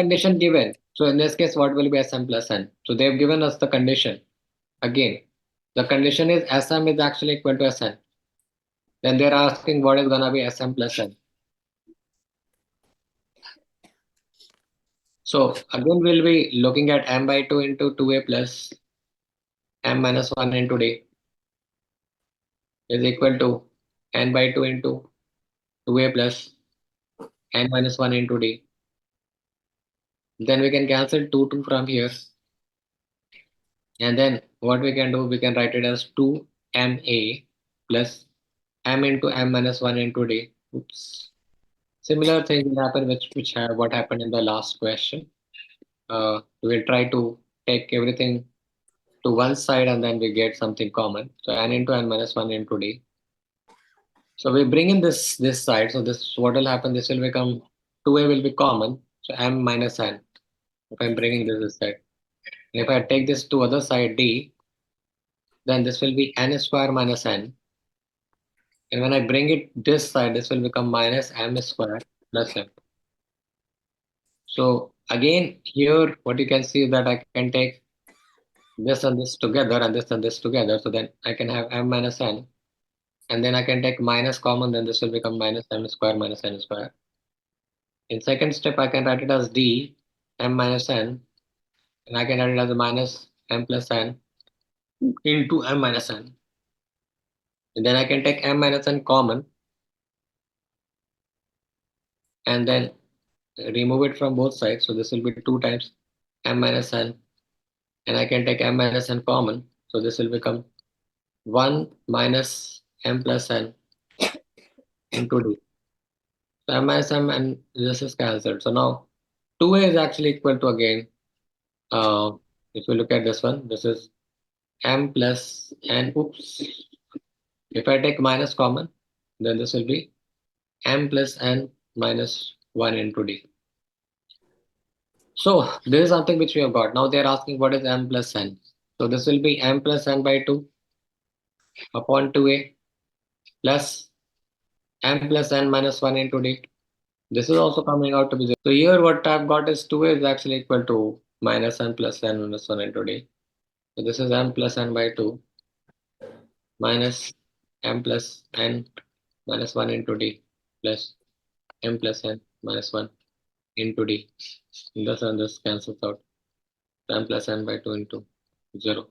condition given. So in this case, what will be Sm plus n? So they've given us the condition. Again, the condition is Sm is actually equal to Sn. Then they're asking what is gonna be Sm plus n. So again, we'll be looking at m by 2 into 2a plus m minus 1 into d is equal to n by 2 into 2a plus n minus 1 into d. Then we can cancel 2 from here. And then what we can do, we can write it as 2ma plus m into m minus 1 into d. Oops. Similar thing will happen which what happened in the last question. We'll try to take everything to one side and then we get something common. So n into n minus 1 into d. So we bring in this side. So this what will happen, this will become 2a will be common. So m minus n. If I'm bringing this side. And if I take this to other side d, then this will be n square minus n. And when I bring it this side, this will become minus m square plus m. So again, here what you can see is that I can take this and this together and this and this together. So then I can have m minus n. And then I can take minus common, then this will become minus m square minus n square. In second step, I can write it as d m minus n. And I can write it as a minus m plus n into m minus n. And then I can take m minus n common and then remove it from both sides. So this will be 2 times m minus n. And I can take m minus n common. So this will become 1 minus m plus n into d. So m minus m and this is cancelled. So now 2a is actually equal to again, if you look at this one, this is m plus n. Oops. If I take minus common, then this will be m plus n minus 1 into d. So this is something which we have got. Now they're asking what is m plus n. So this will be m plus n by 2 upon 2a plus m plus n minus 1 into d. This is also coming out to be 0. So here what I've got is 2a is actually equal to minus n plus n minus 1 into d. So this is m plus n by 2 minus m plus n minus 1 into d plus m plus n minus 1 into d. This and this cancels out. M plus n by 2 into 0.